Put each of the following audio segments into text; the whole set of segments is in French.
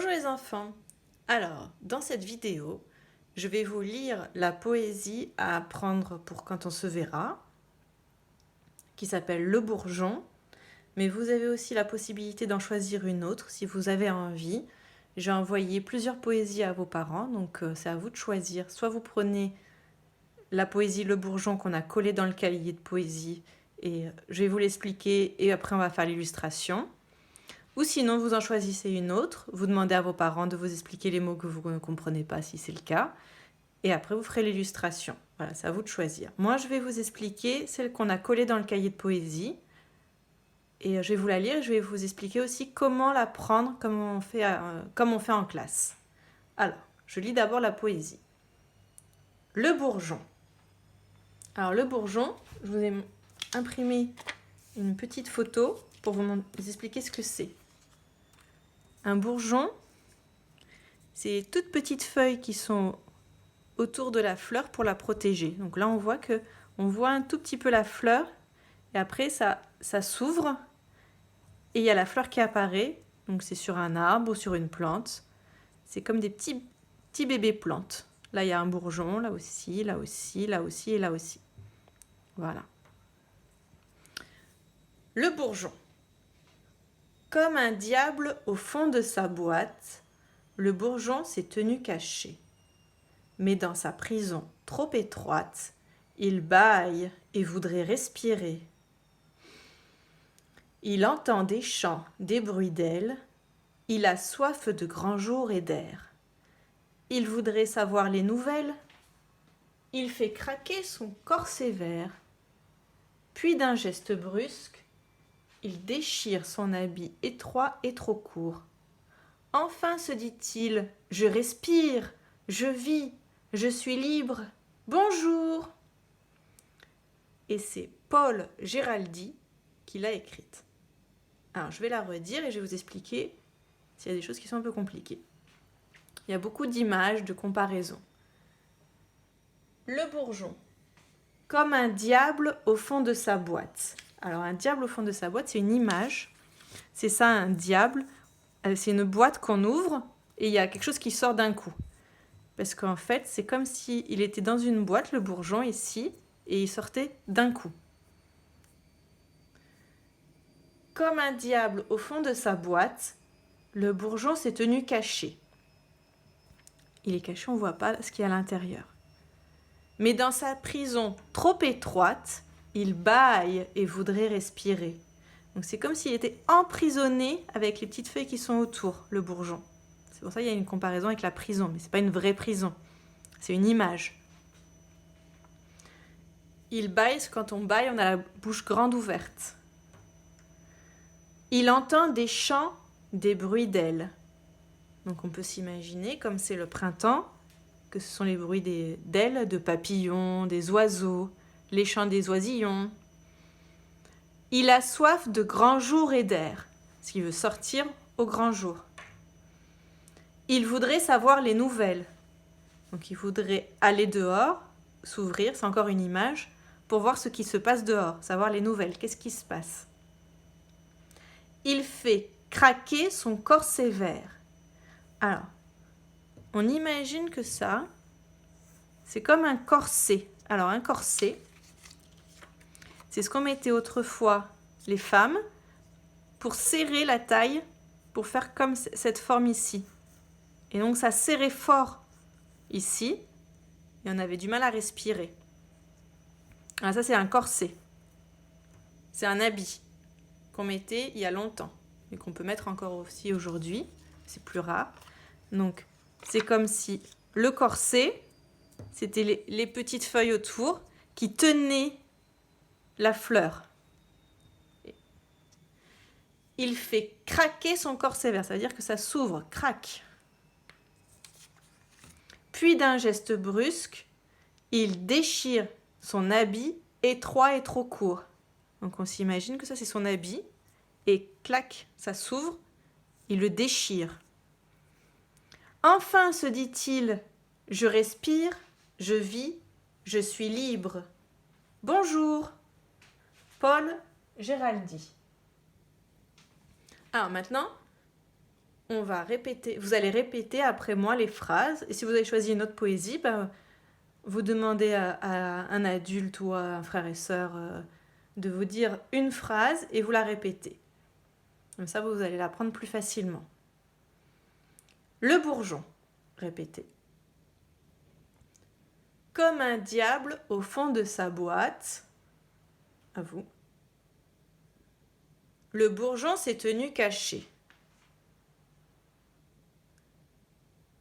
Bonjour les enfants. Alors, dans cette vidéo, je vais vous lire la poésie à apprendre pour quand on se verra, qui s'appelle Le Bourgeon, mais vous avez aussi la possibilité d'en choisir une autre si vous avez envie. J'ai envoyé plusieurs poésies à vos parents, donc c'est à vous de choisir. Soit vous prenez la poésie Le Bourgeon qu'on a collée dans le cahier de poésie et je vais vous l'expliquer et après on va faire l'illustration. Ou sinon, vous en choisissez une autre, vous demandez à vos parents de vous expliquer les mots que vous ne comprenez pas si c'est le cas, et après vous ferez l'illustration. Voilà, c'est à vous de choisir. Moi, je vais vous expliquer celle qu'on a collée dans le cahier de poésie, et je vais vous la lire et je vais vous expliquer aussi comment l'apprendre, comme on fait en classe. Alors, je lis d'abord la poésie. Le bourgeon. Alors, le bourgeon, je vous ai imprimé une petite photo pour vous expliquer ce que c'est. Un bourgeon, c'est les toutes petites feuilles qui sont autour de la fleur pour la protéger. Donc là, on voit un tout petit peu la fleur et après, ça s'ouvre et il y a la fleur qui apparaît. Donc c'est sur un arbre ou sur une plante. C'est comme des petits bébés plantes. Là, il y a un bourgeon, là aussi, là aussi, là aussi et là aussi. Voilà. Le bourgeon. Comme un diable au fond de sa boîte, le bourgeon s'est tenu caché. Mais dans sa prison trop étroite, il bâille et voudrait respirer. Il entend des chants, des bruits d'ailes, il a soif de grands jours et d'air. Il voudrait savoir les nouvelles, il fait craquer son corset vert. Puis d'un geste brusque, il déchire son habit étroit et trop court. Enfin se dit-il, je respire, je vis, je suis libre, bonjour. Et c'est Paul Géraldi qui l'a écrite. Alors je vais la redire et je vais vous expliquer s'il y a des choses qui sont un peu compliquées. Il y a beaucoup d'images, de comparaisons. Le bourgeon. Comme un diable au fond de sa boîte. Alors un diable au fond de sa boîte, c'est une image. C'est ça un diable. C'est une boîte qu'on ouvre et il y a quelque chose qui sort d'un coup. Parce qu'en fait, c'est comme s'il était dans une boîte, le bourgeon, ici, et il sortait d'un coup. Comme un diable au fond de sa boîte, le bourgeon s'est tenu caché. Il est caché, on ne voit pas ce qu'il y a à l'intérieur. Mais dans sa prison trop étroite, il bâille et voudrait respirer. Donc c'est comme s'il était emprisonné avec les petites feuilles qui sont autour, le bourgeon. C'est pour ça qu'il y a une comparaison avec la prison, mais ce n'est pas une vraie prison. C'est une image. Il bâille, quand on bâille, on a la bouche grande ouverte. Il entend des chants, des bruits d'ailes. Donc on peut s'imaginer, comme c'est le printemps, que ce sont les bruits d'ailes, de papillons, des oiseaux, les chants des oisillons. Il a soif de grands jours et d'air, parce qu'il veut sortir au grand jour. Il voudrait savoir les nouvelles. Donc il voudrait aller dehors, s'ouvrir, c'est encore une image, pour voir ce qui se passe dehors, savoir les nouvelles, qu'est-ce qui se passe. Il fait craquer son corset vert. Alors, on imagine que ça, c'est comme un corset. Alors un corset, c'est ce qu'on mettait autrefois les femmes pour serrer la taille, pour faire comme cette forme ici. Et donc ça serrait fort ici, et on avait du mal à respirer. Alors ça c'est un corset. C'est un habit qu'on mettait il y a longtemps, et qu'on peut mettre encore aussi aujourd'hui. C'est plus rare. Donc c'est comme si le corset, c'était les petites feuilles autour qui tenaient la fleur. Il fait craquer son corset vert, ça veut dire que ça s'ouvre, craque. Puis d'un geste brusque, il déchire son habit étroit et trop court. Donc on s'imagine que ça c'est son habit, et clac, ça s'ouvre, il le déchire. Enfin se dit-il, je respire, je vis, je suis libre. Bonjour, Paul Géraldi. Alors maintenant, on va répéter, vous allez répéter après moi les phrases. Et si vous avez choisi une autre poésie, ben, vous demandez à un adulte ou à un frère et sœur de vous dire une phrase et vous la répétez. Comme ça, vous allez l'apprendre plus facilement. Le bourgeon, répétez. Comme un diable au fond de sa boîte, à vous. Le bourgeon s'est tenu caché.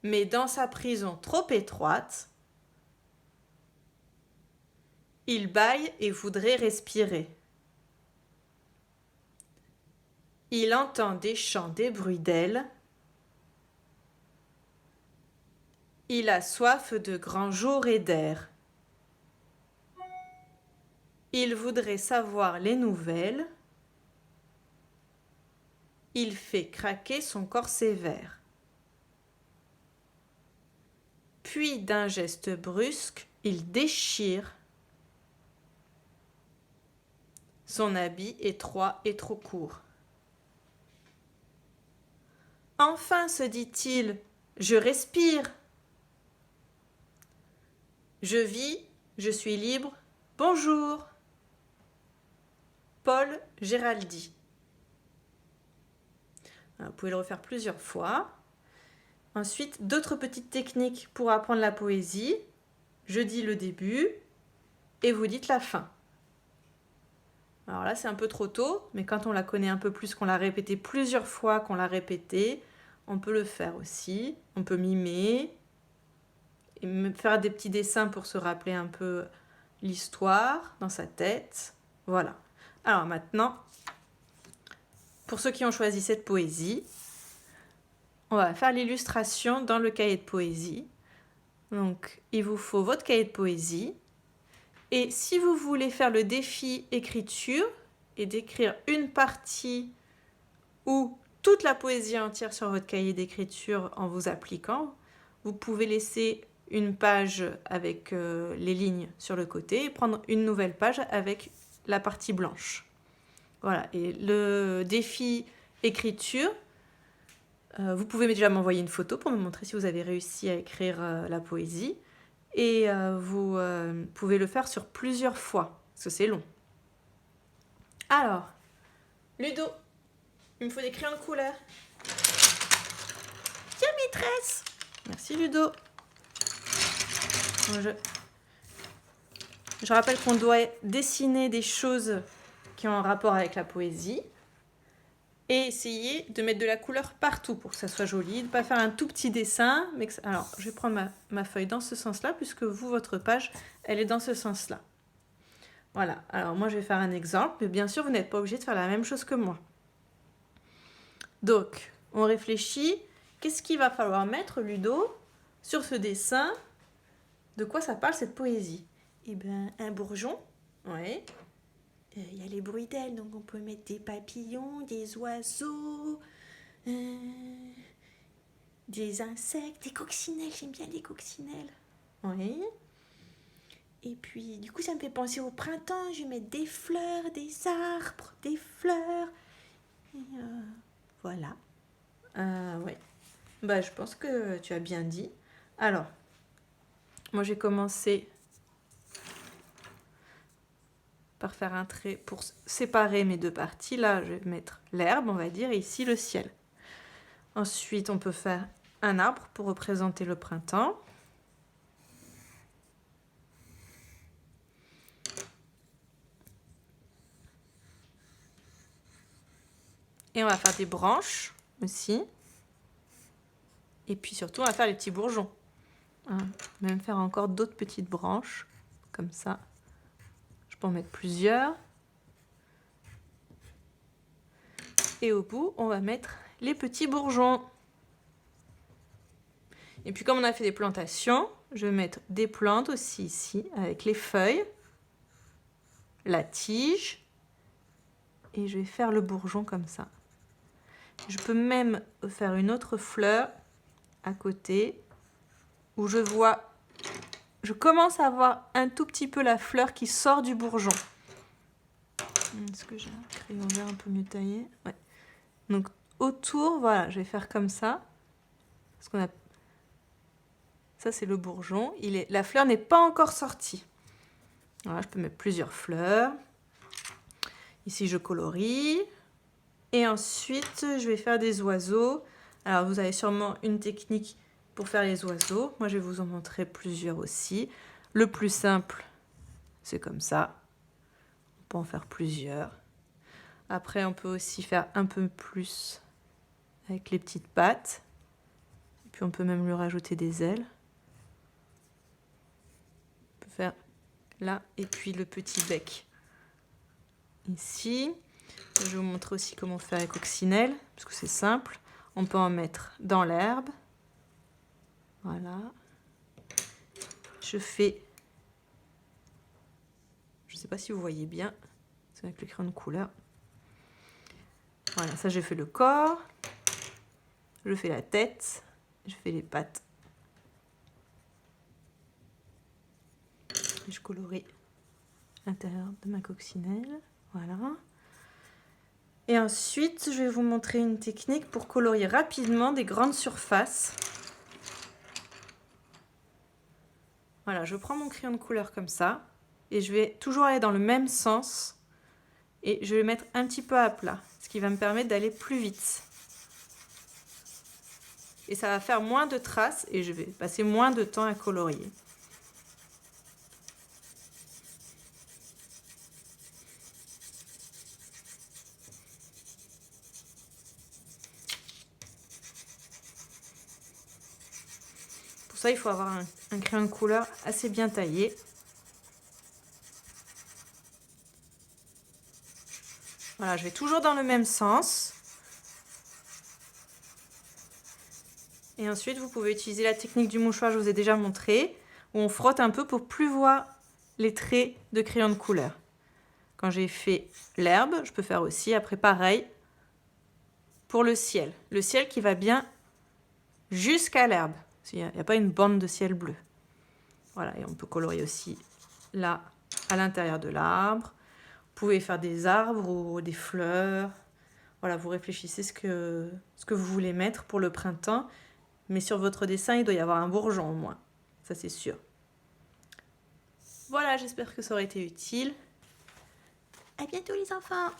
Mais dans sa prison trop étroite, il bâille et voudrait respirer. Il entend des chants, des bruits d'ailes. Il a soif de grands jours et d'air. Il voudrait savoir les nouvelles. Il fait craquer son corset vert. Puis d'un geste brusque, il déchire son habit étroit et trop court. Enfin, se dit-il, je respire. Je vis, je suis libre, bonjour. Paul Géraldy. Vous pouvez le refaire plusieurs fois. Ensuite, d'autres petites techniques pour apprendre la poésie. Je dis le début et vous dites la fin. Alors là, c'est un peu trop tôt, mais quand on la connaît un peu plus, qu'on l'a répété plusieurs fois, qu'on l'a répété, on peut le faire aussi. On peut mimer et faire des petits dessins pour se rappeler un peu l'histoire dans sa tête. Voilà. Alors maintenant, pour ceux qui ont choisi cette poésie, on va faire l'illustration dans le cahier de poésie. Donc, il vous faut votre cahier de poésie. Et si vous voulez faire le défi écriture et d'écrire une partie ou toute la poésie entière sur votre cahier d'écriture en vous appliquant, vous pouvez laisser une page avec les lignes sur le côté et prendre une nouvelle page avec la partie blanche. Voilà, et le défi écriture, vous pouvez déjà m'envoyer une photo pour me montrer si vous avez réussi à écrire la poésie. Et vous pouvez le faire sur plusieurs fois, parce que c'est long. Alors, Ludo, il me faut des crayons de couleur. Tiens, maîtresse. Merci, Ludo. Je rappelle qu'on doit dessiner des choses qui ont un rapport avec la poésie et essayer de mettre de la couleur partout pour que ça soit joli, de ne pas faire un tout petit dessin. Mais alors, je vais prendre ma feuille dans ce sens-là, puisque vous, votre page, elle est dans ce sens-là. Voilà, alors moi, je vais faire un exemple, mais bien sûr, vous n'êtes pas obligé de faire la même chose que moi. Donc, on réfléchit, qu'est-ce qu'il va falloir mettre, Ludo, sur ce dessin? De quoi ça parle, cette poésie? Eh bien, un bourgeon, ouais. Il y a les bruits d'ailes, donc on peut mettre des papillons, des oiseaux, des insectes, des coccinelles, j'aime bien les coccinelles. Oui. Et puis, du coup, ça me fait penser au printemps, je vais mettre des fleurs, des arbres, des fleurs. Et voilà. Ouais. Bah, je pense que tu as bien dit. Alors, moi j'ai commencé par faire un trait pour séparer mes deux parties. Là, je vais mettre l'herbe, on va dire, et ici le ciel. Ensuite, on peut faire un arbre pour représenter le printemps. Et on va faire des branches aussi. Et puis surtout, on va faire les petits bourgeons. Même faire encore d'autres petites branches, comme ça. Je peux en mettre plusieurs. Et au bout, on va mettre les petits bourgeons. Et puis comme on a fait des plantations, je vais mettre des plantes aussi ici, avec les feuilles, la tige, et je vais faire le bourgeon comme ça. Je peux même faire une autre fleur à côté, où je commence à voir un tout petit peu la fleur qui sort du bourgeon. Est-ce que j'ai un crayon vert un peu mieux taillé? Ouais. Donc autour, voilà, je vais faire comme ça. Parce qu'on a... Ça, c'est le bourgeon. La fleur n'est pas encore sortie. Voilà, je peux mettre plusieurs fleurs. Ici, je colorie. Et ensuite, je vais faire des oiseaux. Alors, vous avez sûrement une technique pour faire les oiseaux. Moi, je vais vous en montrer plusieurs aussi. Le plus simple, c'est comme ça. On peut en faire plusieurs. Après, on peut aussi faire un peu plus avec les petites pattes. Et puis, on peut même lui rajouter des ailes. On peut faire là, et puis le petit bec. Ici, je vais vous montrer aussi comment faire les coccinelles, parce que c'est simple. On peut en mettre dans l'herbe. Voilà. Je fais... Je ne sais pas si vous voyez bien. C'est avec le crayon de couleur. Voilà, ça j'ai fait le corps. Je fais la tête. Je fais les pattes. Et je colorie l'intérieur de ma coccinelle. Voilà. Et ensuite, je vais vous montrer une technique pour colorier rapidement des grandes surfaces. Voilà, je prends mon crayon de couleur comme ça. Et je vais toujours aller dans le même sens. Et je vais mettre un petit peu à plat. Ce qui va me permettre d'aller plus vite. Et ça va faire moins de traces et je vais passer moins de temps à colorier. Pour ça, il faut avoir un crayon de couleur assez bien taillé. Voilà, je vais toujours dans le même sens. Et ensuite, vous pouvez utiliser la technique du mouchoir, je vous ai déjà montré, où on frotte un peu pour plus voir les traits de crayon de couleur. Quand j'ai fait l'herbe, je peux faire aussi, après pareil, pour le ciel. Le ciel qui va bien jusqu'à l'herbe. Il n'y a pas une bande de ciel bleu. Voilà, et on peut colorier aussi là, à l'intérieur de l'arbre. Vous pouvez faire des arbres ou des fleurs. Voilà, vous réfléchissez ce que vous voulez mettre pour le printemps. Mais sur votre dessin, il doit y avoir un bourgeon au moins. Ça, c'est sûr. Voilà, j'espère que ça aurait été utile. À bientôt les enfants!